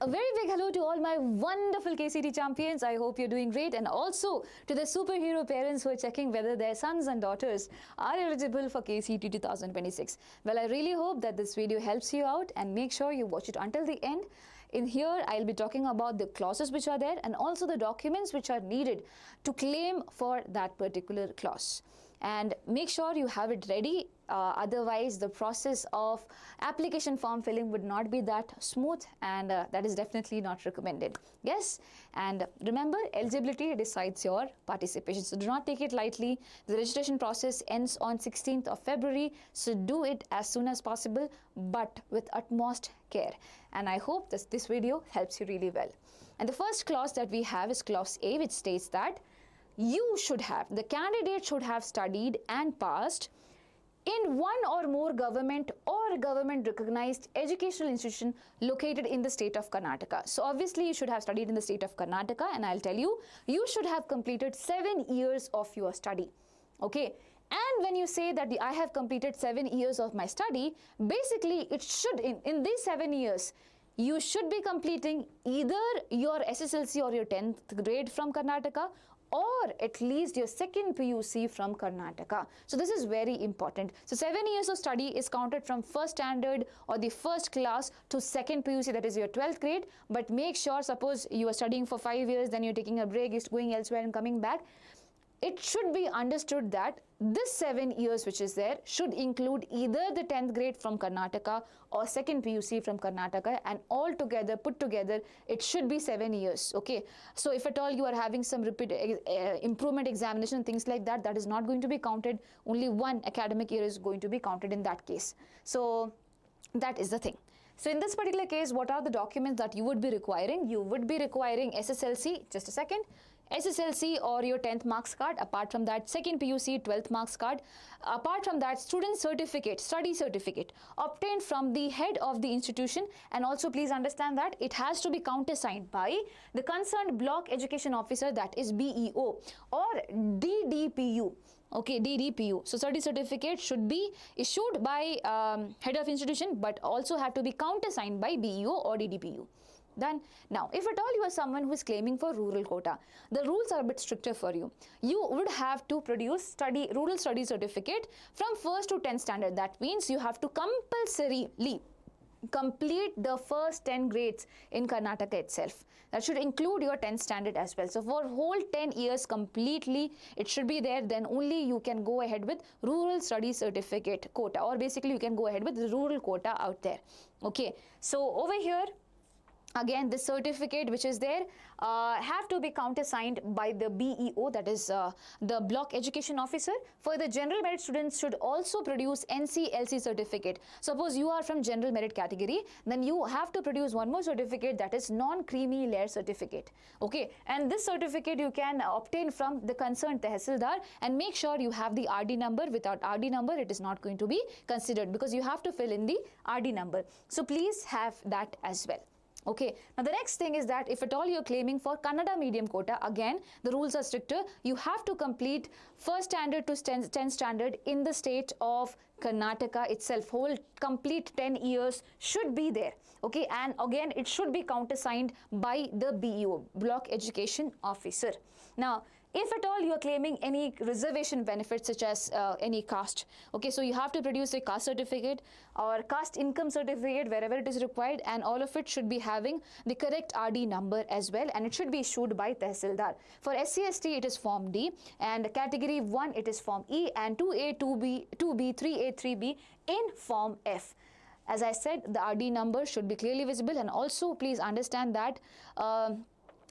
A very big hello to all my wonderful KCET champions. I hope you're doing great, and also to the superhero parents who are checking whether their sons and daughters are eligible for KCET 2026. Well, I really hope that this video helps you out, and make sure you watch it until the end. In here, I'll be talking about the clauses which are there and also the documents which are needed to claim for that particular clause. And make sure you have it ready, otherwise the process of application form filling would not be that smooth, and that is definitely not recommended. Yes, and remember, eligibility decides your participation, so do not take it lightly. The registration process ends on 16th of February, so do it as soon as possible, but with utmost care. And I hope this video helps you really well. And the first clause that we have is clause A, which states that the candidate should have studied and passed in one or more government or government recognized educational institution located in the state of Karnataka. So obviously you should have studied in the state of Karnataka, and I'll tell you, you should have completed 7 years of your study. Okay, and when you say that I have completed 7 years of my study, basically it should, in these 7 years, you should be completing either your SSLC or your 10th grade from Karnataka, or at least your second PUC from Karnataka. So this is very important. So 7 years of study is counted from first standard or the first class to second PUC, that is your 12th grade. But make sure, suppose you are studying for 5 years, then you're taking a break, you're going elsewhere and coming back. It should be understood that this 7 years which is there should include either the 10th grade from Karnataka or second PUC from Karnataka, and all together, put together, it should be 7 years. Okay, so if at all you are having some repeat improvement examination and things like that, that is not going to be counted. Only one academic year is going to be counted in that case. So that is the thing. So in this particular case, what are the documents that you would be requiring? You would be requiring SSLC, just a second, SSLC or your 10th marks card. Apart from that, second PUC 12th marks card. Apart from that, student certificate, study certificate obtained from the head of the institution, and also please understand that it has to be countersigned by the concerned block education officer, that is BEO or DDPU. Okay, DDPU. So study certificate should be issued by head of institution, but also have to be countersigned by BEO or DDPU. Done. Now, if at all you are someone who is claiming for rural quota, the rules are a bit stricter for you. You would have to produce rural study certificate from 1st to 10th standard. That means you have to compulsorily complete the first 10 grades in Karnataka itself. That should include your 10th standard as well. So for whole 10 years completely, it should be there. Then only you can go ahead with rural study certificate quota, or basically you can go ahead with the rural quota out there. Okay, so over here, again, this certificate which is there have to be countersigned by the BEO, that is the block education officer. For the general merit students should also produce NCLC certificate. Suppose you are from general merit category, then you have to produce one more certificate, that is non-creamy layer certificate. Okay, and this certificate you can obtain from the concerned tehsildar, and make sure you have the RD number. Without RD number, it is not going to be considered, because you have to fill in the RD number. So please have that as well. Okay, now the next thing is that if at all you're claiming for Kannada medium quota, again the rules are stricter. You have to complete first standard to 10th standard in the state of Karnataka itself. Whole complete 10 years should be there. Okay, and again it should be countersigned by the BEO, block education officer. Now, if at all you are claiming any reservation benefits such as any caste, okay, so you have to produce a caste certificate or caste income certificate wherever it is required, and all of it should be having the correct RD number as well, and it should be issued by tehsildar. For SC/ST it is Form D, and category 1 it is Form E, and 2A, 2B, 3A, 3B in Form F. As I said, the RD number should be clearly visible, and also please understand that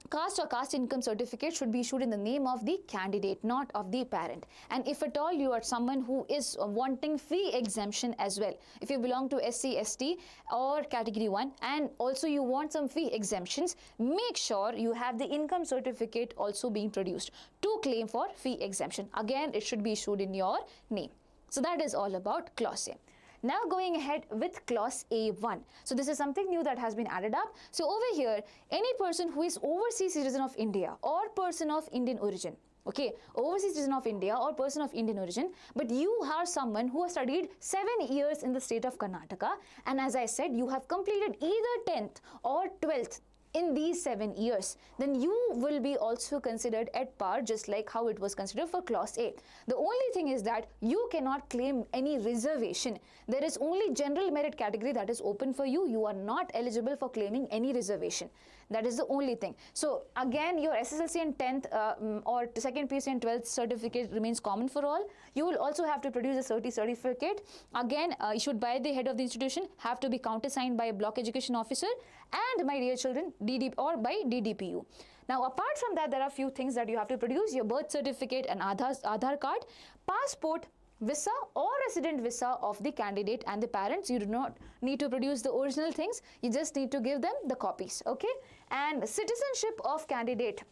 caste or caste income certificate should be issued in the name of the candidate, not of the parent. And if at all you are someone who is wanting fee exemption as well, if you belong to SC/ST or category 1 and also you want some fee exemptions, make sure you have the income certificate also being produced to claim for fee exemption. Again, it should be issued in your name. So that is all about clause A. Now going ahead with clause A1. So this is something new that has been added up. So over here, any person who is overseas citizen of India or person of Indian origin, Okay, overseas citizen of India or person of Indian origin, but you are someone who has studied 7 years in the state of Karnataka, and as I said, you have completed either 10th or 12th in these 7 years, then you will be also considered at par, just like how it was considered for clause A. The only thing is that you cannot claim any reservation. There is only general merit category that is open for you. You are not eligible for claiming any reservation. That is the only thing. So again, your SSLC and 10th or second PUC and 12th certificate remains common for all. You will also have to produce a certificate, again issued by the head of the institution, have to be countersigned by a block education officer, and my dear children, DD or by DDPU. Now apart from that, there are a few things that you have to produce: your birth certificate and Aadhaar card, passport, visa or resident visa of the candidate and the parents. You do not need to produce the original things, you just need to give them the copies, okay? And citizenship of candidate,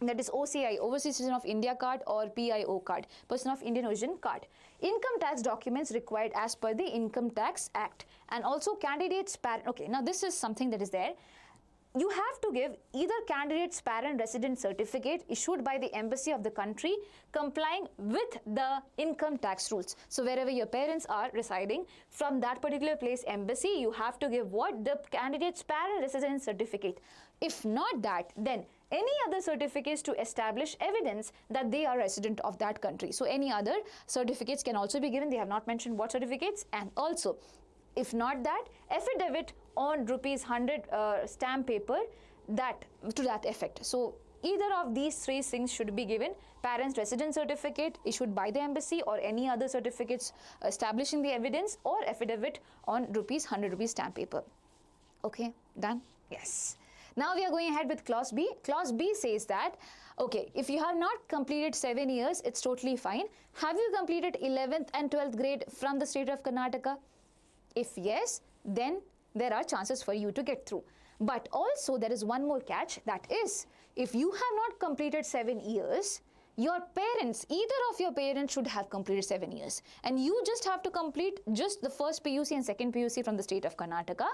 that is OCI, Overseas Citizen of India card, or PIO card, Person of Indian Origin card. Income tax documents required as per the Income Tax Act, and also candidate's parent. Okay, now this is something that is there. You have to give either candidate's parent resident certificate issued by the embassy of the country complying with the income tax rules. So wherever your parents are residing, from that particular place embassy, you have to give what? The candidate's parent resident certificate. If not that, then any other certificates to establish evidence that they are resident of that country. So any other certificates can also be given. They have not mentioned what certificates. And also, if not that, affidavit on ₹100 stamp paper that to that effect. So either of these three things should be given: parents residence certificate issued by the embassy, or any other certificates establishing the evidence, or affidavit on ₹100 stamp paper. Okay, done? Yes. Now we are going ahead with clause B. Clause B says that, okay, if you have not completed 7 years, it's totally fine. Have you completed 11th and 12th grade from the state of Karnataka? If yes, then there are chances for you to get through. But also there is one more catch, that is, if you have not completed 7 years, your parents, either of your parents should have completed 7 years, and you just have to complete just the first PUC and second PUC from the state of Karnataka.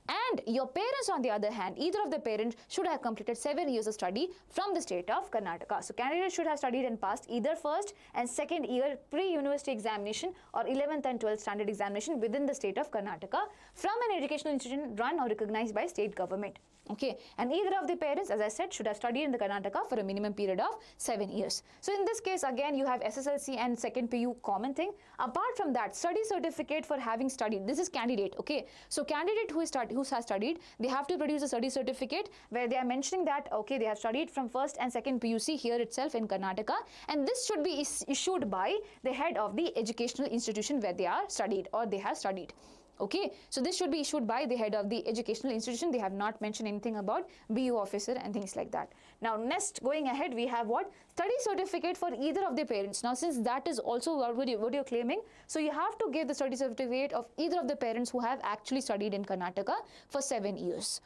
And your parents, on the other hand, either of the parents should have completed 7 years of study from the state of Karnataka. So candidates should have studied and passed either first and second year pre-university examination or 11th and 12th standard examination within the state of Karnataka from an educational institution run or recognized by state government. Okay, and either of the parents, as I said, should have studied in the Karnataka for a minimum period of 7 years. So in this case, again, you have SSLC and second PU common thing. Apart from that, study certificate for having studied. This is candidate, okay? So candidate who has studied, they have to produce a study certificate where they are mentioning that, okay, they have studied from first and second PUC here itself in Karnataka, and this should be issued by the head of the educational institution where they are studied or they have studied. Okay, so this should be issued by the head of the educational institution. They have not mentioned anything about BU officer and things like that. Now, next, going ahead, we have what? Study certificate for either of the parents. Now, since that is also what you're claiming, so you have to give the study certificate of either of the parents who have actually studied in Karnataka for 7 years.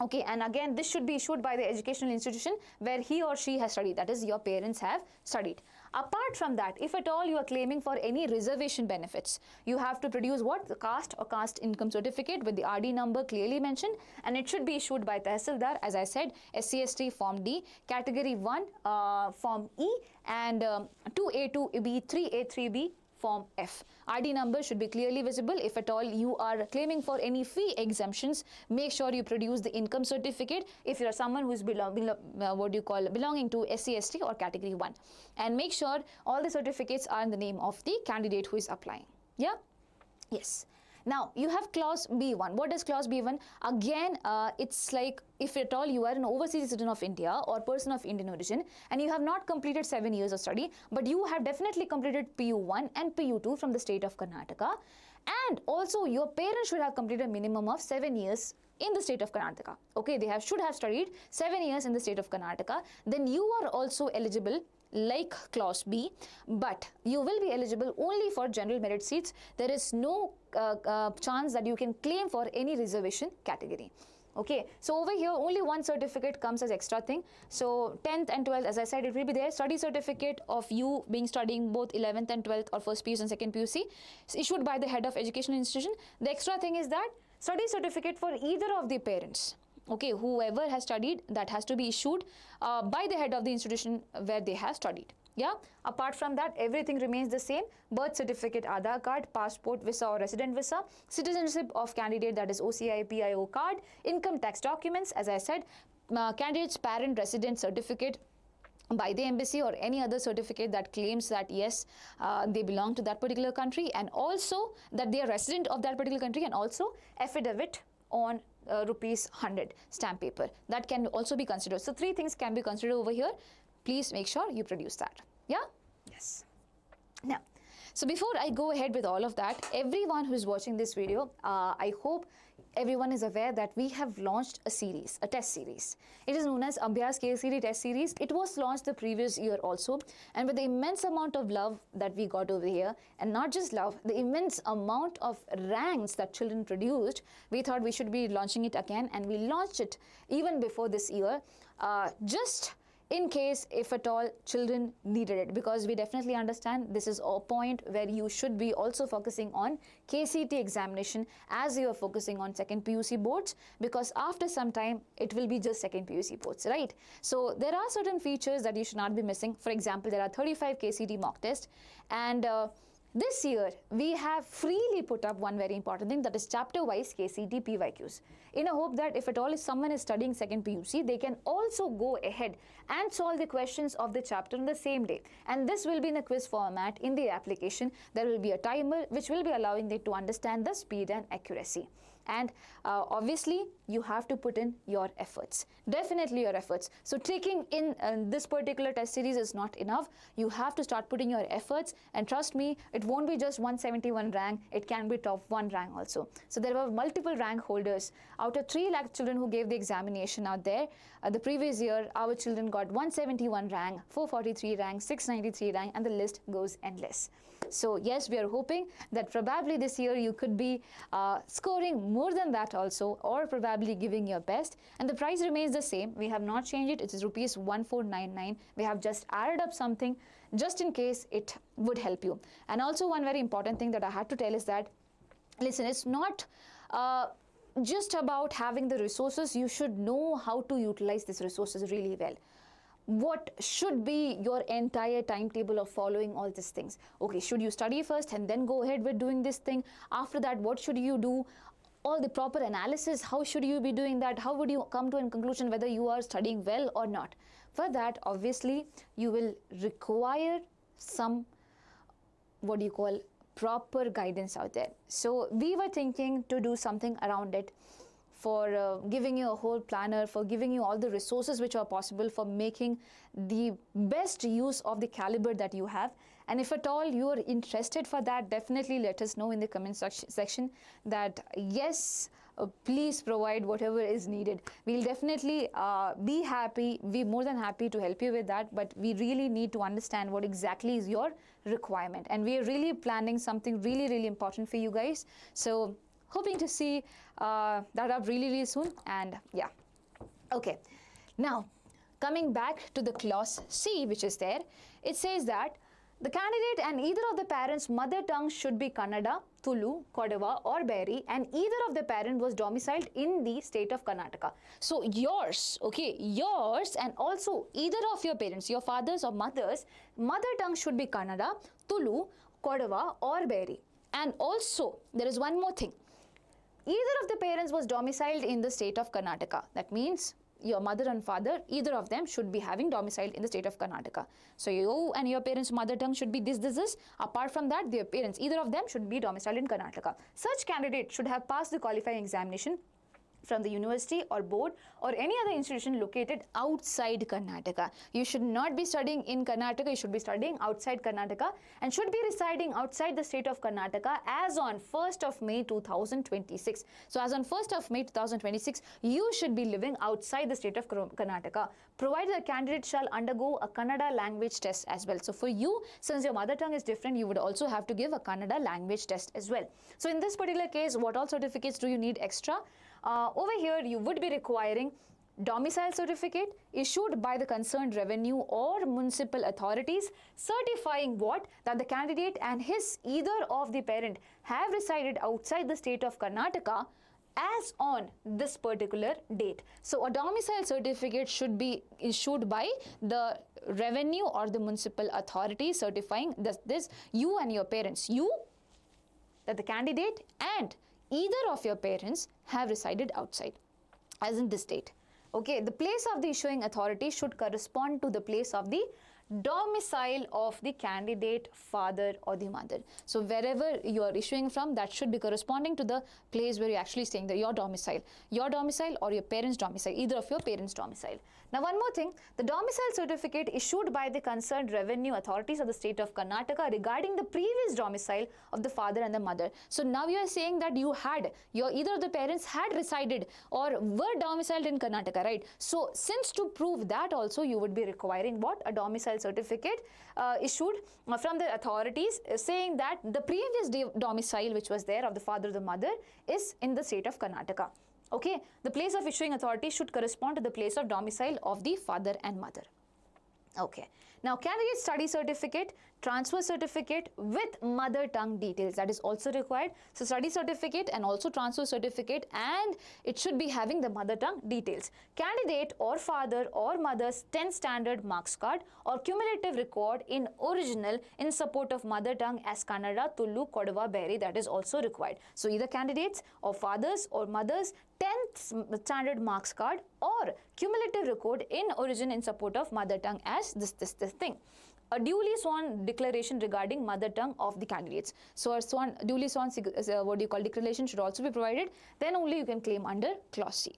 Okay, and again, this should be issued by the educational institution where he or she has studied, that is, your parents have studied. Apart from that, if at all you are claiming for any reservation benefits, you have to produce what? The caste or caste income certificate with the RD number clearly mentioned, and it should be issued by Tehsildar, as I said, SC/ST Form D, Category 1 Form E, and 2A2B, 3A3B Form F. RD number should be clearly visible. If at all you are claiming for any fee exemptions, make sure you produce the income certificate if you are someone who is belonging to SC/ST or Category 1. And make sure all the certificates are in the name of the candidate who is applying. Yeah? Yes. Now, you have clause B1. What is clause B1? Again, it's like if at all you are an overseas citizen of India or person of Indian origin and you have not completed 7 years of study, but you have definitely completed PU1 and PU2 from the state of Karnataka, and also your parents should have completed a minimum of 7 years in the state of Karnataka. Okay, they should have studied 7 years in the state of Karnataka. Then you are also eligible like clause B, but you will be eligible only for general merit seats. There is no chance that you can claim for any reservation category. Okay, so over here only one certificate comes as extra thing. So 10th and 12th, as I said, it will be there. Study certificate of you studying both 11th and 12th or first PUC and second PUC issued by the head of educational institution. The extra thing is that study certificate for either of the parents. Okay, whoever has studied, that has to be issued by the head of the institution where they have studied. Yeah, apart from that, everything remains the same. Birth certificate, Aadhaar card, passport, visa or resident visa, citizenship of candidate, that is OCI, PIO card, income tax documents, as I said, candidate's parent resident certificate by the embassy or any other certificate that claims that yes, they belong to that particular country, and also that they are resident of that particular country, and also affidavit on rupees 100 stamp paper. That can also be considered. So 3 things can be considered over here. Please make sure you produce that. Yeah? Yes. Now, so before I go ahead with all of that, everyone who is watching this video, I hope everyone is aware that we have launched a series, a test series. It is known as ABHYAS KCET test series. It was launched the previous year also, and with the immense amount of love that we got over here, and not just love, the immense amount of ranks that children produced, we thought we should be launching it again, and we launched it even before this year, just in case if at all children needed it, because we definitely understand this is a point where you should be also focusing on KCET examination as you are focusing on second PUC boards, because after some time it will be just second PUC boards, right? So there are certain features that you should not be missing. For example, there are 35 KCET mock tests, and this year we have freely put up one very important thing, that is chapter wise KCET PYQs, in a hope that if at all if someone is studying second PUC, they can also go ahead and solve the questions of the chapter on the same day. And this will be in a quiz format. In the application there will be a timer which will be allowing them to understand the speed and accuracy. And obviously you have to put in your efforts, definitely your efforts. So taking in this particular test series is not enough. You have to start putting your efforts, and trust me, it won't be just 171 rank, it can be top 1 rank also. So there were multiple rank holders. Out of 3 lakh children who gave the examination out there, the previous year our children got 171 rank, 443 rank, 693 rank, and the list goes endless. So yes, we are hoping that probably this year you could be scoring more than that also, or probably giving your best. And the price remains the same. We have not changed it. It is rupees 1499. We have just added up something just in case it would help you. And also one very important thing that I had to tell is that, listen, it's not just about having the resources. You should know how to utilize these resources really well. What should be your entire timetable of following all these things? Okay, should you study first and then go ahead with doing this thing? After that, what should you do? All the proper analysis, how should you be doing that? How would you come to a conclusion whether you are studying well or not? For that, obviously, you will require some, what do you call, proper guidance out there. So we were thinking to do something around it, for giving you a whole planner, for giving you all the resources which are possible, for making the best use of the caliber that you have. And if at all you are interested for that, definitely let us know in the comment section that yes, please provide whatever is needed. We'll definitely be happy, be more than happy to help you with that, but we really need to understand what exactly is your requirement. And we are really planning something really important for you guys. So hoping to see that up really soon. And yeah, okay. Now coming back to the clause C, which is there, it says that the candidate and either of the parents' mother tongue should be Kannada, Tulu, Kodava or Beri, and either of the parent was domiciled in the state of Karnataka. So yours, okay, yours and also either of your parents, your fathers or mothers, mother tongue should be Kannada, Tulu, Kodava or Beri. And also there is one more thing. Either of the parents was domiciled in the state of Karnataka. That means your mother and father, either of them should be having domiciled in the state of Karnataka. So you and your parents' mother tongue should be this. Apart from that, their parents, either of them should be domiciled in Karnataka. Such candidate should have passed the qualifying examination from the university or board or any other institution located outside Karnataka. You should not be studying in Karnataka, you should be studying outside Karnataka and should be residing outside the state of Karnataka as on 1st of May 2026. So as on 1st of May 2026, you should be living outside the state of Karnataka, provided the candidate shall undergo a Kannada language test as well. So for you, since your mother tongue is different, you would also have to give a Kannada language test as well. So in this particular case, what all certificates do you need extra? Over here, you would be requiring domicile certificate issued by the concerned revenue or municipal authorities certifying what? That the candidate and his either of the parent have resided outside the state of Karnataka as on this particular date. So a domicile certificate should be issued by the revenue or the municipal authority certifying this you and your parents, that the candidate and either of your parents have resided outside, as in this date. Okay, the place of the issuing authority should correspond to the place of the domicile of the candidate father or the mother. So wherever you are issuing from, that should be corresponding to the place where you're actually staying there, your domicile or your parents' domicile, either of your parents' domicile. Now one more thing, the domicile certificate issued by the concerned revenue authorities of the state of Karnataka regarding the previous domicile of the father and the mother. So now you are saying that either of the parents had resided or were domiciled in Karnataka, right? So since to prove that also, you would be requiring what? A domicile certificate issued from the authorities saying that the previous domicile which was there of the father or the mother is in the state of Karnataka. Okay, the place of issuing authority should correspond to the place of domicile of the father and mother. Okay, now candidate study certificate, transfer certificate with mother tongue details, that is also required. So study certificate and also transfer certificate, and it should be having the mother tongue details. Candidate or father or mother's 10th standard marks card or cumulative record in original in support of mother tongue as Kannada, Tulu, Kodava, Beri, that is also required. So either candidates or fathers or mothers 10th standard marks card or cumulative record in origin in support of mother tongue as this thing. A duly sworn declaration regarding mother tongue of the candidates. So a duly sworn declaration should also be provided. Then only you can claim under clause C.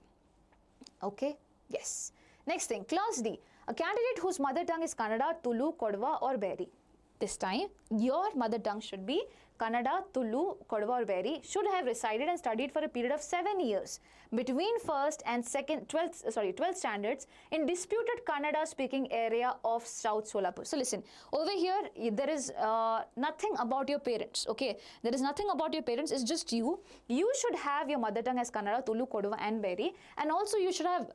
Okay, yes. Next thing, clause D. A candidate whose mother tongue is Kannada, Tulu, Kodava or Beri. This time, your mother tongue should be Kannada, Tulu, Kodava or Beri, should have resided and studied for a period of 7 years between 1st and 12th standards in disputed Kannada speaking area of South Solapur. So listen, over here there is nothing about your parents, okay? There is nothing about your parents, it's just you. You should have your mother tongue as Kannada, Tulu, Kodava and Beri, and also you should have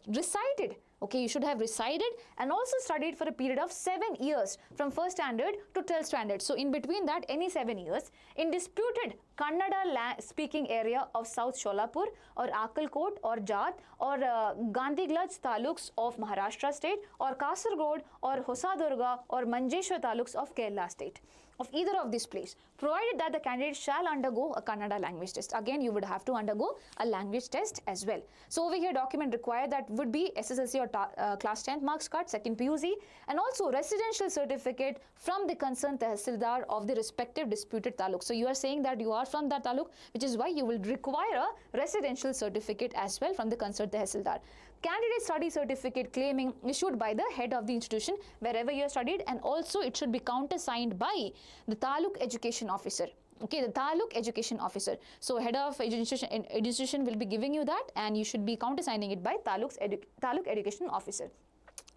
resided. Okay, you should have resided and also studied for a period of 7 years from 1st standard to 12th standard. So in between that, any 7 years in disputed Kannada speaking area of South Sholapur or Akalkot or Jat or Gandhiglaj taluks of Maharashtra state or Kasargod or Hosadurga or Manjeshwar taluks of Kerala state. Of either of these places, provided that the candidate shall undergo a Kannada language test. Again, you would have to undergo a language test as well. So over here, document required that would be SSLC or class 10th marks card, 2nd PUC, and also residential certificate from the concerned Tehsildar of the respective disputed taluk. So you are saying that you are from that taluk, which is why you will require a residential certificate as well from the concerned Tehsildar. Candidate study certificate claiming issued by the head of the institution wherever you have studied, and also it should be countersigned by the Taluk Education Officer. Okay, the Taluk Education Officer. So head of institution will be giving you that, and you should be countersigning it by Taluk Education Officer.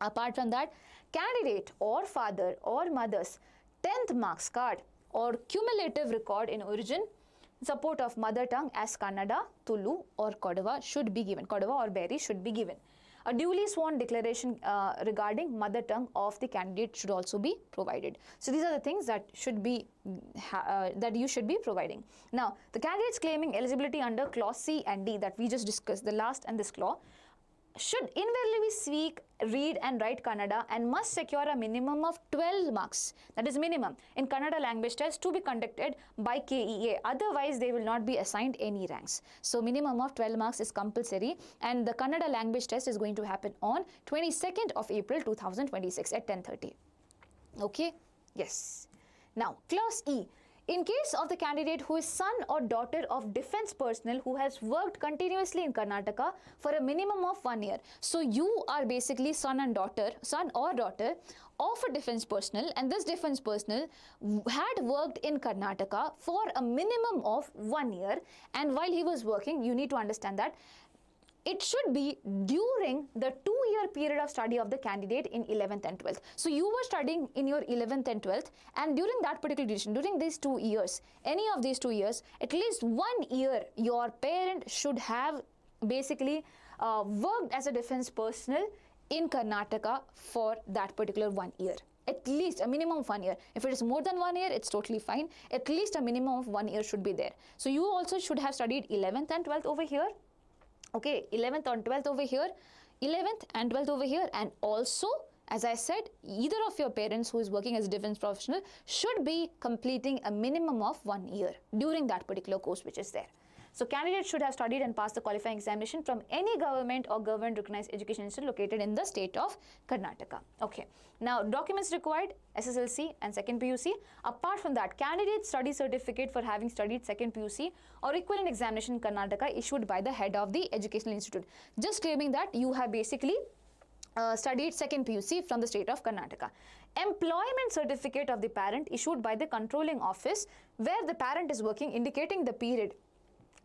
Apart from that, candidate or father or mother's 10th marks card or cumulative record in origin support of mother tongue as Kannada, Tulu or Kodava should be given. Kodava or Beri should be given. A duly sworn declaration regarding mother tongue of the candidate should also be provided. So these are the things that should be that you should be providing. Now, the candidates claiming eligibility under clause C and D that we just discussed, the last and this clause, should invariably speak, read and write Kannada and must secure a minimum of 12 marks, that is minimum, in Kannada language test to be conducted by KEA. Otherwise, they will not be assigned any ranks. So minimum of 12 marks is compulsory, and the Kannada language test is going to happen on 22nd of April 2026 at 10:30. Okay? Yes. Now, clause E. In case of the candidate who is son or daughter of defense personnel who has worked continuously in Karnataka for a minimum of 1 year. So you are basically son or daughter of a defense personnel, and this defense personnel had worked in Karnataka for a minimum of 1 year, and while he was working, you need to understand that it should be during the 2-year period of study of the candidate in 11th and 12th. So you were studying in your 11th and 12th, and during that particular duration, during these 2 years, any of these 2 years, at least 1 year, your parent should have basically worked as a defense personnel in Karnataka for that particular 1 year. At least a minimum of 1 year. If it is more than 1 year, it's totally fine. At least a minimum of 1 year should be there. So you also should have studied 11th and 12th over here. Okay, 11th and 12th over here, 11th and 12th over here, and also, as I said, either of your parents who is working as a defense professional should be completing a minimum of 1 year during that particular course which is there. So candidates should have studied and passed the qualifying examination from any government or government recognized education institute located in the state of Karnataka. Okay. Now documents required, SSLC and second PUC. Apart from that, candidate study certificate for having studied second PUC or equivalent examination in Karnataka issued by the head of the educational institute. Just claiming that you have basically studied second PUC from the state of Karnataka. Employment certificate of the parent issued by the controlling office where the parent is working, indicating the period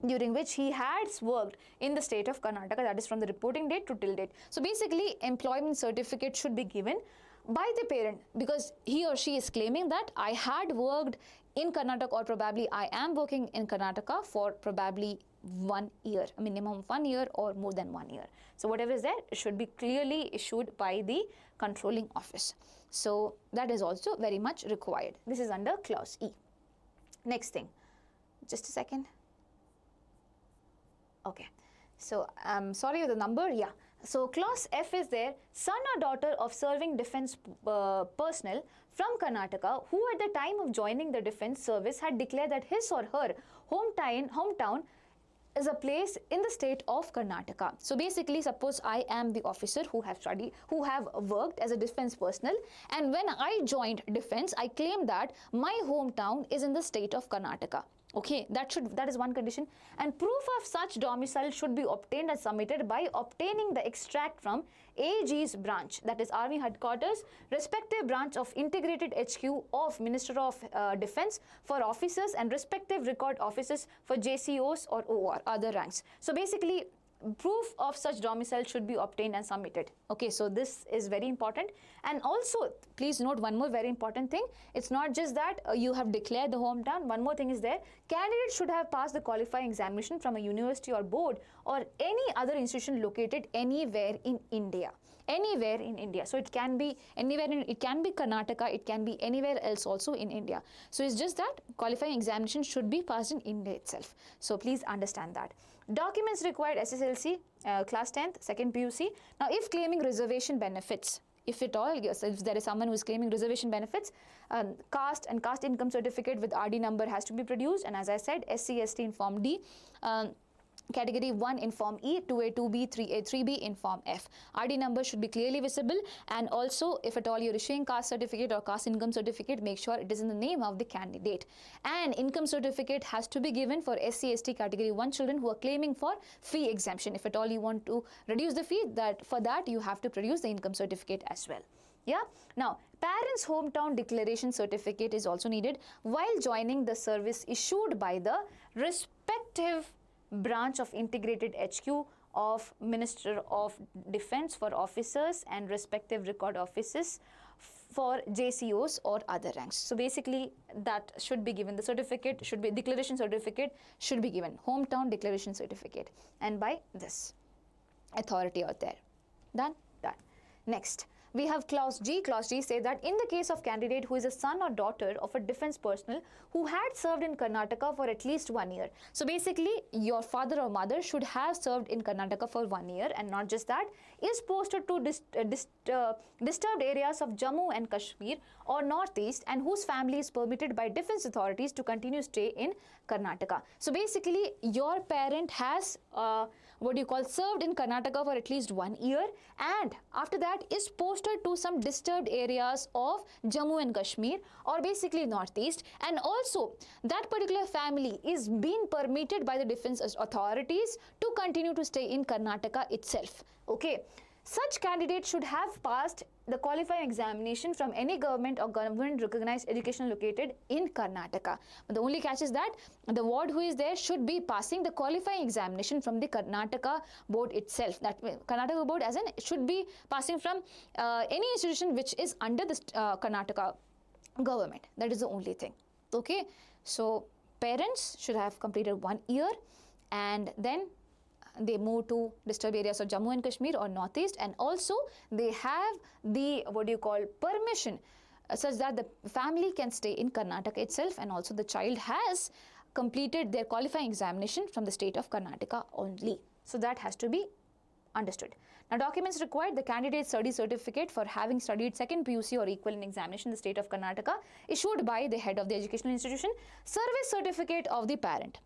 during which he has worked in the state of Karnataka, that is from the reporting date to till date. So basically employment certificate should be given by the parent because he or she is claiming that I had worked in Karnataka or probably I am working in Karnataka for probably 1 year, a minimum of 1 year or more than 1 year. So whatever is there should be clearly issued by the controlling office. So that is also very much required. This is under clause E. Next thing, just a second. Okay, so I'm sorry with the number, yeah. So clause F is there, son or daughter of serving defense personnel from Karnataka who at the time of joining the defense service had declared that his or her hometown is a place in the state of Karnataka. So basically, suppose I am the officer who have worked as a defense personnel, and when I joined defense, I claim that my hometown is in the state of Karnataka. Okay, that is one condition. And proof of such domicile should be obtained and submitted by obtaining the extract from AG's branch, that is Army Headquarters, respective branch of Integrated HQ of Minister of Defense for officers and respective record offices for JCOs or OR, other ranks. So basically, proof of such domicile should be obtained and submitted. Okay, so this is very important. And also, please note one more very important thing. It's not just that you have declared the hometown. One more thing is there. Candidates should have passed the qualifying examination from a university or board or any other institution located anywhere in India. Anywhere in India. So it can be anywhere it can be Karnataka, it can be anywhere else also in India. So it's just that qualifying examination should be passed in India itself. So please understand that. Documents required, SSLC, class 10th, second PUC. Now if claiming reservation benefits, if at all, yes, if there is someone who is claiming reservation benefits, caste and caste income certificate with RD number has to be produced, and as I said, SC, ST in Form D, Category 1 in Form E, 2A, 2B, 3A, 3B in Form F. RD number should be clearly visible, and also if at all you're issuing caste certificate or caste income certificate, make sure it is in the name of the candidate. And income certificate has to be given for SC, ST Category 1 children who are claiming for fee exemption. If at all you want to reduce the fee, for that you have to produce the income certificate as well. Yeah. Now, parents' hometown declaration certificate is also needed while joining the service issued by the respective branch of Integrated HQ of Minister of Defense for officers and respective record offices for JCOs or other ranks. So basically that should be given. The certificate should be, declaration certificate should be given, hometown declaration certificate, and by this authority out there. Done? Done. Next, we have clause G. Clause G says that in the case of candidate who is a son or daughter of a defense personnel who had served in Karnataka for at least 1 year. So basically, your father or mother should have served in Karnataka for 1 year, and not just that, is posted to disturbed areas of Jammu and Kashmir or Northeast, and whose family is permitted by defense authorities to continue stay in Karnataka. So basically, your parent has served in Karnataka for at least 1 year, and after that is posted to some disturbed areas of Jammu and Kashmir or basically Northeast, and also that particular family is being permitted by the defense authorities to continue to stay in Karnataka itself. Okay. Such candidates should have passed the qualifying examination from any government or government recognized education located in Karnataka. But the only catch is that the ward who is there should be passing the qualifying examination from the Karnataka board itself. That Karnataka board as in should be passing from any institution which is under the Karnataka government. That is the only thing. Okay. So parents should have completed 1 year, and then they move to disturbed areas of Jammu and Kashmir or Northeast, and also they have the permission such that the family can stay in Karnataka itself, and also the child has completed their qualifying examination from the state of Karnataka only. So that has to be understood. Now, documents required: the candidate's study certificate for having studied second PUC or equivalent examination in the state of Karnataka issued by the head of the educational institution, service certificate of the parent,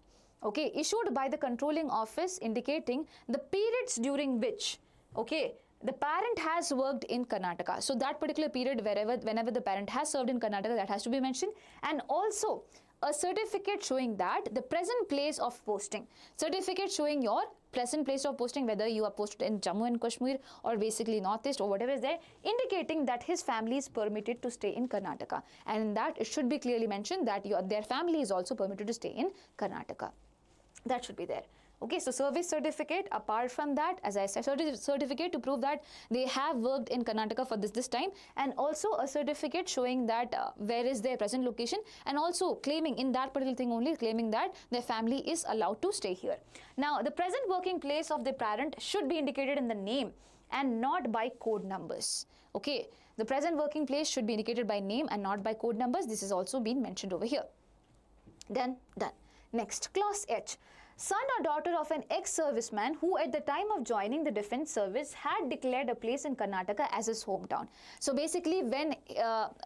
okay, issued by the controlling office indicating the periods during which, okay, the parent has worked in Karnataka. So that particular period, whenever the parent has served in Karnataka, that has to be mentioned. And also a certificate showing that the present place of posting, certificate showing your present place of posting, whether you are posted in Jammu and Kashmir or basically Northeast or whatever is there, indicating that his family is permitted to stay in Karnataka. And in that, it should be clearly mentioned that their family is also permitted to stay in Karnataka. That should be there. Okay, so service certificate, apart from that, as I said, certificate to prove that they have worked in Karnataka for this time, and also a certificate showing that where is their present location, and also claiming in that particular thing only, claiming that their family is allowed to stay here. Now, the present working place of the parent should be indicated in the name and not by code numbers. Okay, the present working place should be indicated by name and not by code numbers. This is also been mentioned over here. Done. Next, clause H. Son or daughter of an ex-serviceman who at the time of joining the defense service had declared a place in Karnataka as his hometown. So basically when,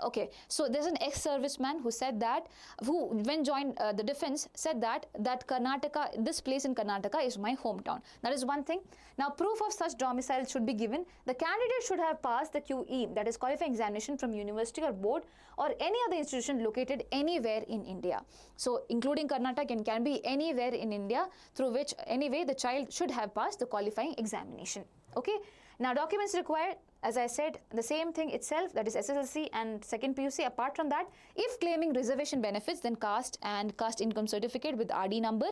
okay, so there's an ex-serviceman who said that, who when joined the defense said that Karnataka, this place in Karnataka is my hometown. That is one thing. Now proof of such domicile should be given. The candidate should have passed the QE, that is qualifying examination from university or board or any other institution located anywhere in India. So including Karnataka and can be anywhere in India, through which anyway the child should have passed the qualifying examination. Okay. Now documents required, as I said, the same thing itself, that is SSLC and second PUC. Apart from that, if claiming reservation benefits, then caste and caste income certificate with RD number,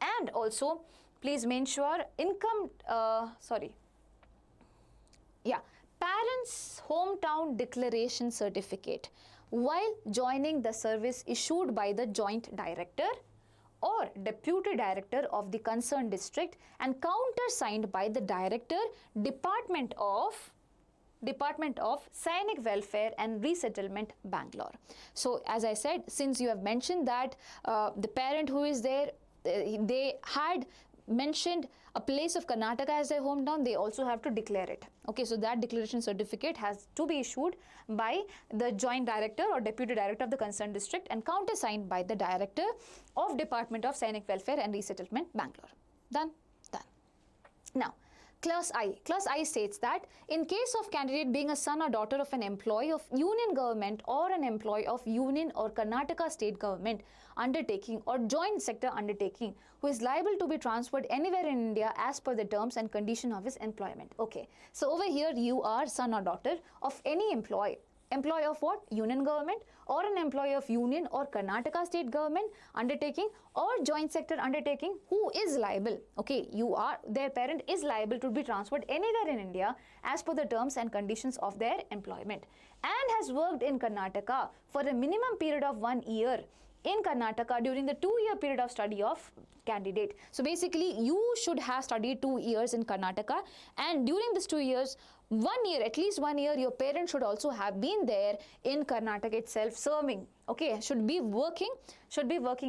and also please make sure income, parents' hometown declaration certificate while joining the service issued by the joint director or deputy director of the concerned district and countersigned by the director, Department of Sainik Welfare and Resettlement, Bangalore. So as I said, since you have mentioned that the parent who is there, they had mentioned a place of Karnataka as their hometown, they also have to declare it. Okay, so that declaration certificate has to be issued by the joint director or deputy director of the concerned district and countersigned by the director of Department of Sainik Welfare and Resettlement, Bangalore. Done. Now, Clause I states that in case of candidate being a son or daughter of an employee of union government or an employee of union or Karnataka state government undertaking or joint sector undertaking who is liable to be transferred anywhere in India as per the terms and condition of his employment. Okay, so over here you are son or daughter of any employee of what? Union government or an employee of union or Karnataka state government undertaking or joint sector undertaking who is liable. Okay, their parent is liable to be transferred anywhere in India as per the terms and conditions of their employment and has worked in Karnataka for a minimum period of 1 year in Karnataka during the 2-year period of study of candidate. So basically you should have studied 2 years in Karnataka, and during this 2 years, 1 year, at least 1 year, your parents should also have been there in Karnataka itself serving. Okay, should be working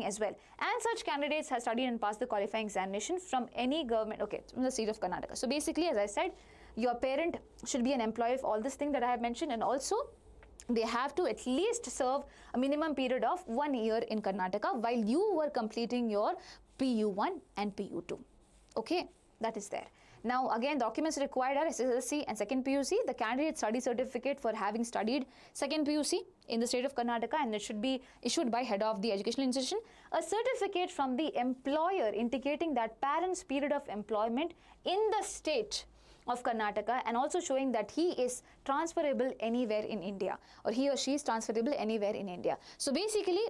as well. And such candidates have studied and passed the qualifying examination from any government, okay, from the state of Karnataka. So basically, as I said, your parent should be an employee of all this thing that I have mentioned, and also they have to at least serve a minimum period of 1 year in Karnataka while you were completing your PU1 and PU2. Okay, that is there. Now again, documents required are SSLC and second PUC, the candidate study certificate for having studied second PUC in the state of Karnataka, and it should be issued by head of the educational institution, a certificate from the employer indicating that parent's period of employment in the state of Karnataka, and also showing that he is transferable anywhere in India, or he or she is transferable anywhere in India. So basically,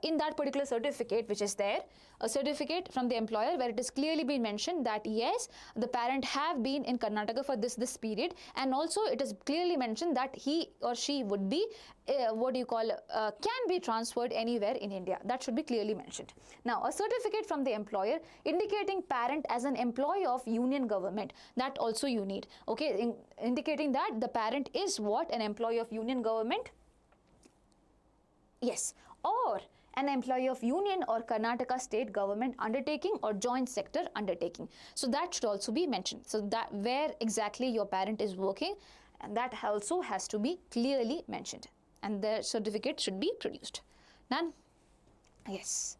in that particular certificate which is there, a certificate from the employer where it is clearly been mentioned that yes, the parent have been in Karnataka for this period, and also it is clearly mentioned that he or she would be can be transferred anywhere in India. That should be clearly mentioned. Now a certificate from the employer indicating parent as an employee of union government, that also you need. Okay, indicating that the parent is what? An employee of union government Yes, or an employee of union or Karnataka state government undertaking or joint sector undertaking. So that should also be mentioned. So that where exactly your parent is working, and that also has to be clearly mentioned, and the certificate should be produced. None? Yes.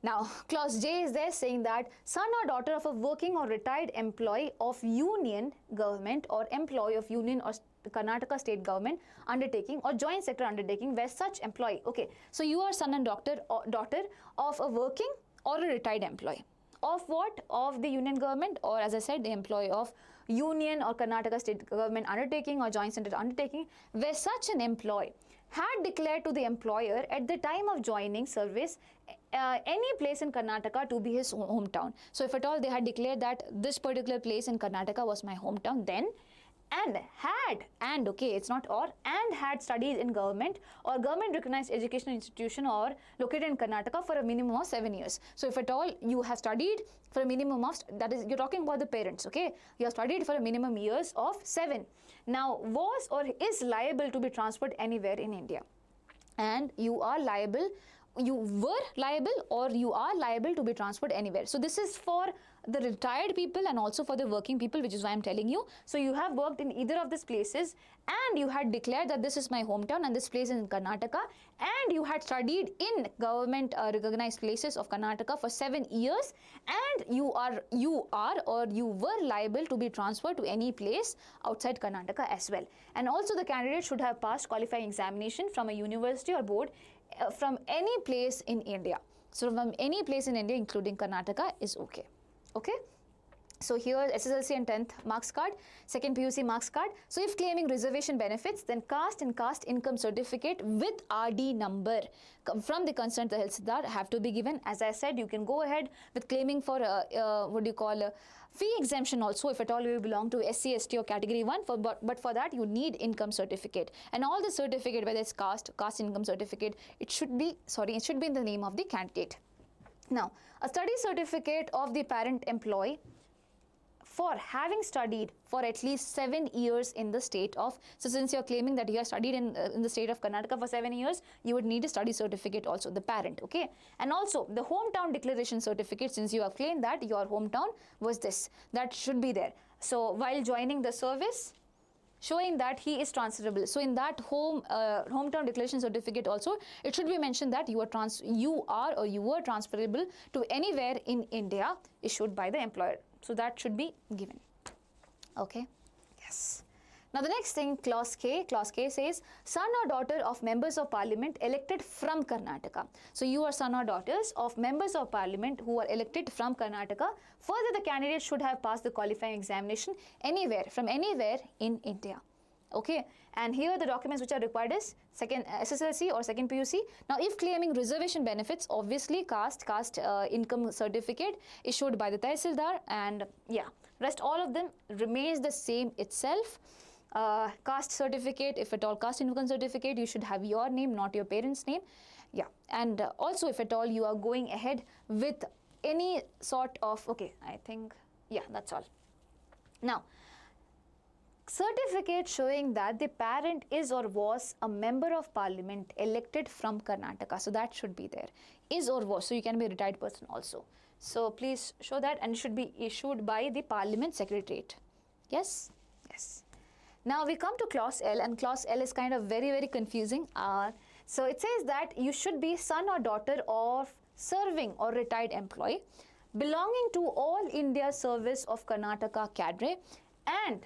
Now, clause J is there saying that son or daughter of a working or retired employee of union government or employee of union or Karnataka state government undertaking or joint sector undertaking where such employee, okay, so you are son and daughter of a working or a retired employee. Of what? Of the union government, or as I said, the employee of union or Karnataka state government undertaking or joint sector undertaking where such an employee had declared to the employer at the time of joining service any place in Karnataka to be his hometown. So if at all they had declared that this particular place in Karnataka was my hometown, then okay, it's not or, and had studied in government or government recognized educational institution or located in Karnataka for a minimum of 7 years. So if at all you have studied for a minimum of, that is, you're talking about the parents, okay, you have studied for a minimum years of 7. Now was or is liable to be transferred anywhere in India, and you are liable, you were liable or you are liable to be transferred anywhere. So this is for the retired people and also for the working people, which is why I'm telling you. So you have worked in either of these places and you had declared that this is my hometown and this place is in Karnataka, and you had studied in government recognized places of Karnataka for 7 years, and you are or you were liable to be transferred to any place outside Karnataka as well. And also the candidate should have passed qualifying examination from a university or board from any place in India. So from any place in India including Karnataka is okay. Okay. So here SSLC and 10th marks card, second PUC marks card. So if claiming reservation benefits, then caste and caste income certificate with RD number from the concerned Tahsildar have to be given. As I said, you can go ahead with claiming for what do you call fee exemption also if at all you belong to SC, ST or category 1, but for that you need income certificate, and all the certificate, whether it's caste income certificate, it should be in the name of the candidate. Now, a study certificate of the parent employee for having studied for at least 7 years in the state of, so since you're claiming that you have studied in the state of Karnataka for 7 years, you would need a study certificate also, the parent, okay? And also the hometown declaration certificate, since you have claimed that your hometown was this, that should be there. So while joining the service, showing that he is transferable. So in that hometown declaration certificate also, it should be mentioned that you were transferable to anywhere in India issued by the employer. So that should be given. Okay. Yes. Now the next thing, clause K says son or daughter of members of parliament elected from Karnataka. So you are son or daughters of members of parliament who are elected from Karnataka. Further, the candidate should have passed the qualifying examination from anywhere in India. Okay, and here the documents which are required is second SSLC or second PUC. Now if claiming reservation benefits, obviously caste income certificate issued by the Tahsildar, and yeah, rest all of them remains the same itself. Caste certificate, if at all caste income certificate, you should have your name, not your parents' name. Yeah, and also if at all you are going ahead with any sort of, okay, I think, yeah, that's all. Now, certificate showing that the parent is or was a member of parliament elected from Karnataka. So that should be there. Is or was. So you can be a retired person also. So please show that, and it should be issued by the parliament secretariat. Yes? Yes. Now we come to clause L, and clause L is kind of very, very confusing. So it says that you should be son or daughter of serving or retired employee belonging to All India Service of Karnataka cadre and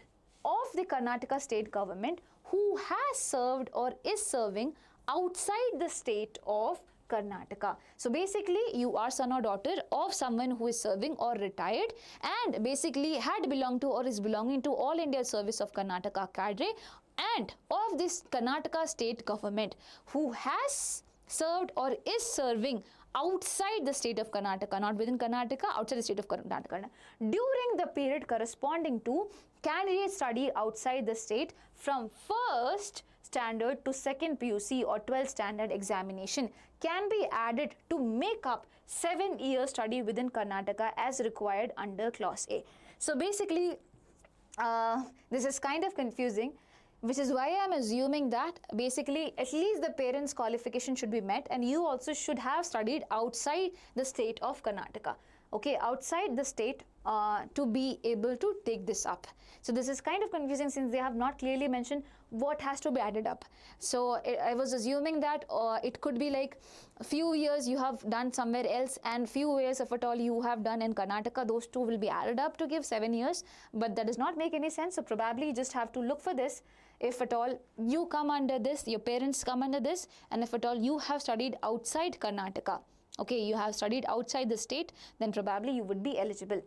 of the Karnataka state government who has served or is serving outside the state of Karnataka. So basically you are son or daughter of someone who is serving or retired and basically had belonged to or is belonging to All India Service of Karnataka cadre and of this Karnataka state government who has served or is serving outside the state of Karnataka, not within Karnataka, outside the state of Karnataka, during the period corresponding to candidate study outside the state from first standard to second PUC or 12th standard examination can be added to make up 7 years study within Karnataka as required under clause A. So basically, this is kind of confusing. which is why I'm assuming that basically at least the parents' qualification should be met, and you also should have studied outside the state of Karnataka. Okay, outside the state to be able to take this up. So this is kind of confusing since they have not clearly mentioned what has to be added up. So I was assuming that it could be like a few years you have done somewhere else and few years if at all you have done in Karnataka, those two will be added up to give 7 years, but that does not make any sense. So probably you just have to look for this. If at all you come under this, your parents come under this, and if at all you have studied outside Karnataka, okay, you have studied outside the state, then probably you would be eligible.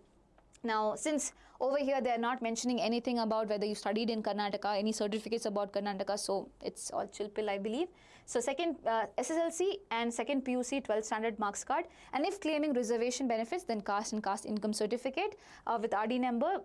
Now, since over here they are not mentioning anything about whether you studied in Karnataka, any certificates about Karnataka, so it's all chill pill, I believe. So second SSLC and second PUC 12th standard marks card, and if claiming reservation benefits, then caste and caste income certificate with RD number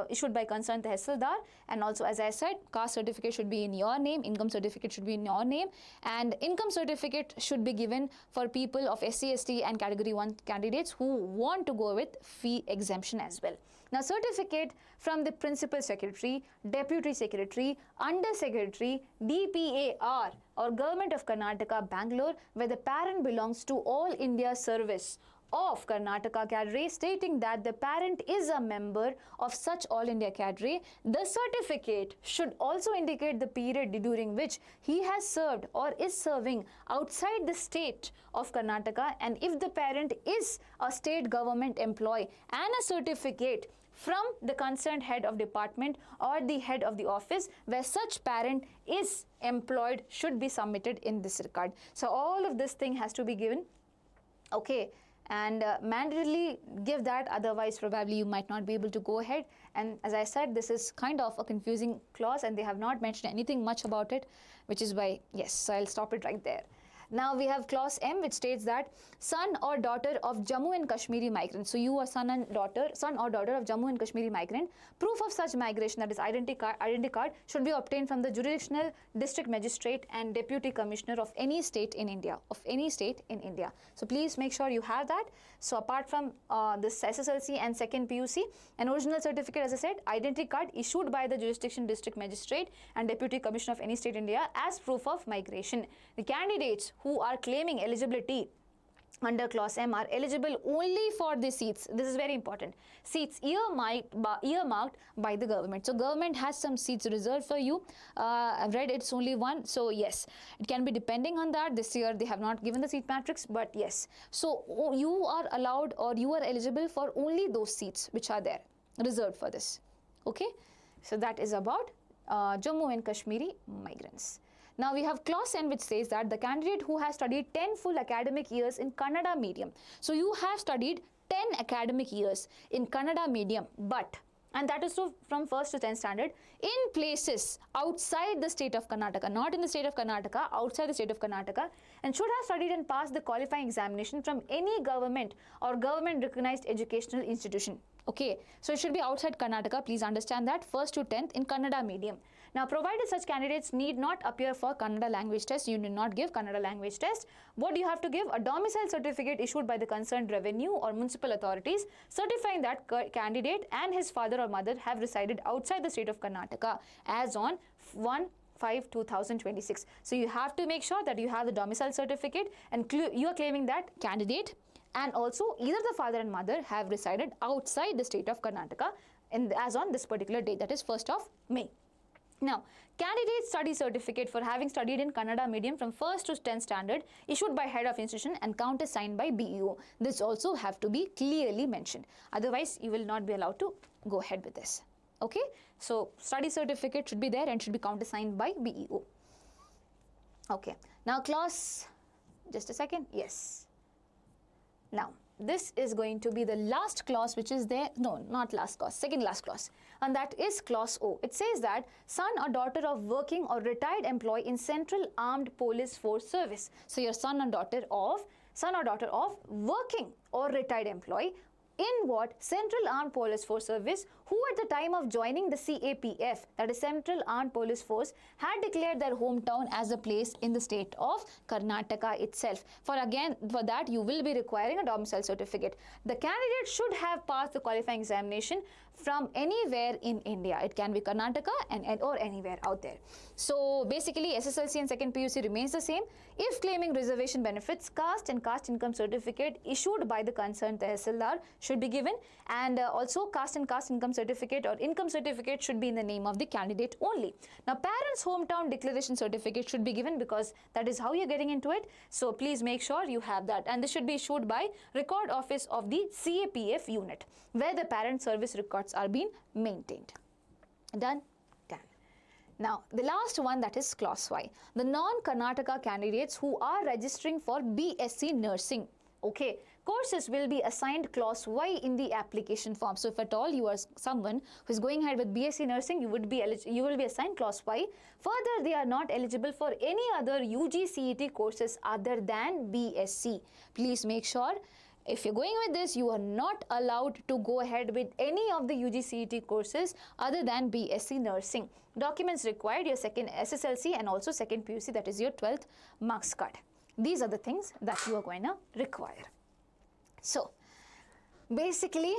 issued by concerned Tehsildar, and also as I said, caste certificate should be in your name, income certificate should be in your name, and income certificate should be given for people of SC, ST and category 1 candidates who want to go with fee exemption as well. Now, certificate from the Principal Secretary, Deputy Secretary, Under Secretary, DPAR or Government of Karnataka, Bangalore, where the parent belongs to All India Service of Karnataka cadre, stating that the parent is a member of such All India cadre. The certificate should also indicate the period during which he has served or is serving outside the state of Karnataka, and if the parent is a state government employee, and a certificate from the concerned head of department or the head of the office where such parent is employed should be submitted in this regard. So all of this thing has to be given, okay, and mandatorily give that, otherwise probably you might not be able to go ahead. And as I said, this is kind of a confusing clause and they have not mentioned anything much about it, which is why, yes, so I'll stop it right there. Now we have clause M, which states that son or daughter of Jammu and Kashmiri migrant. So you are son or daughter of Jammu and Kashmiri migrant. Proof of such migration, that is identity card, should be obtained from the jurisdictional district magistrate and deputy commissioner of any state in India. So please make sure you have that. So apart from this SSLC and second PUC, an original certificate, as I said, identity card issued by the jurisdiction district magistrate and deputy commissioner of any state in India as proof of migration. The candidates who are claiming eligibility under clause M are eligible only for the seats. This is very important. Seats earmarked by the government. So government has some seats reserved for you. I've read it's only one. So yes, it can be depending on that. This year they have not given the seat matrix, but yes. So you are allowed or you are eligible for only those seats which are there reserved for this. Okay. So that is about Jammu and Kashmiri migrants. Now we have clause N, which says that the candidate who has studied 10 full academic years in Kannada medium. So you have studied 10 academic years in Kannada medium, but, and that is so from 1st to 10th standard, in places outside the state of Karnataka, not in the state of Karnataka, outside the state of Karnataka, and should have studied and passed the qualifying examination from any government or government recognized educational institution. Okay, so it should be outside Karnataka, please understand that, 1st to 10th in Kannada medium. Now, provided such candidates need not appear for Kannada language test, you need not give Kannada language test. What do you have to give? A domicile certificate issued by the concerned revenue or municipal authorities certifying that candidate and his father or mother have resided outside the state of Karnataka as on 1/5/2026. So you have to make sure that you have the domicile certificate and you are claiming that candidate and also either the father and mother have resided outside the state of Karnataka as on this particular date, that is 1st of May. Now, candidate study certificate for having studied in Kannada medium from 1st to 10th standard issued by head of institution and countersigned by BEO. This also have to be clearly mentioned. Otherwise, you will not be allowed to go ahead with this. Okay, so study certificate should be there and should be countersigned by BEO. Okay, now clause, just a second, yes. Now, this is going to be the last clause which is there, no, not last clause, second last clause, and that is clause O. It says that son or daughter of working or retired employee in Central Armed Police Force Service. So your son or daughter of working or retired employee in what? Central Armed Police Force Service, who at the time of joining the CAPF, that is Central Armed Police Force, had declared their hometown as a place in the state of Karnataka itself. For that you will be requiring a domicile certificate. The candidate should have passed the qualifying examination from anywhere in India. It can be Karnataka or anywhere out there. So basically SSLC and second PUC remains the same. If claiming reservation benefits, caste and caste income certificate issued by the concerned Tehsildar should be given, and also caste and caste income certificate or income certificate should be in the name of the candidate only. Now parents' hometown declaration certificate should be given because that is how you're getting into it. So please make sure you have that, and this should be issued by Record Office of the CAPF unit where the parent service records are being maintained. Done? Done. Now the last one, that is clause Y. The non-Karnataka candidates who are registering for BSc nursing, okay, courses will be assigned clause Y in the application form. So if at all you are someone who is going ahead with BSc nursing, you will be assigned clause Y. Further, they are not eligible for any other UGCET courses other than BSc. Please make sure, if you're going with this, you are not allowed to go ahead with any of the UGCET courses other than BSc nursing. Documents required: your second SSLC and also second PUC, that is your 12th marks card. These are the things that you are going to require. So basically,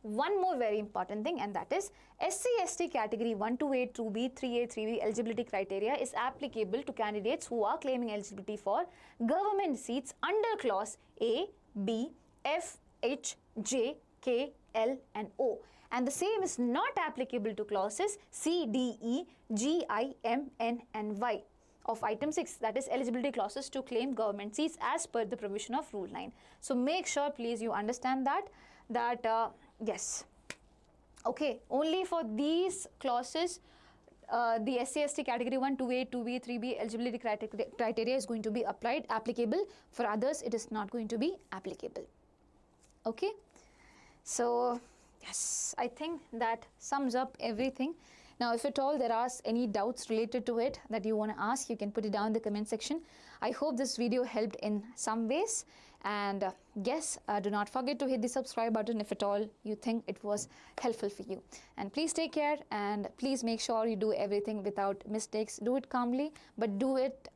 one more very important thing, and that is SC/ST category 1 to 8, 2B, 3A, 3B eligibility criteria is applicable to candidates who are claiming eligibility for government seats under clause A, B, F, H, J, K, L and O. And the same is not applicable to clauses C, D, E, G, I, M, N and Y of item 6, that is eligibility clauses to claim government seats as per the provision of Rule 9. So make sure please you understand that yes, okay, only for these clauses the SC/ST category 1, 2A, 2B, 3B eligibility criteria is going to be applicable. For others it is not going to be applicable. Okay, so yes, I think that sums up everything. Now, if at all there are any doubts related to it that you want to ask, you can put it down in the comment section. I hope this video helped in some ways, and yes, do not forget to hit the subscribe button if at all you think it was helpful for you. And please take care, and please make sure you do everything without mistakes. Do it calmly, but do it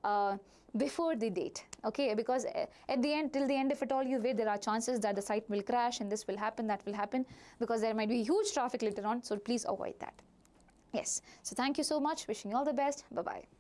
before the date, okay? Because at the end, till the end, if at all you wait, there are chances that the site will crash and this will happen, that will happen, because there might be huge traffic later on. So please avoid that. Yes, so thank you so much. Wishing you all the best. Bye-bye.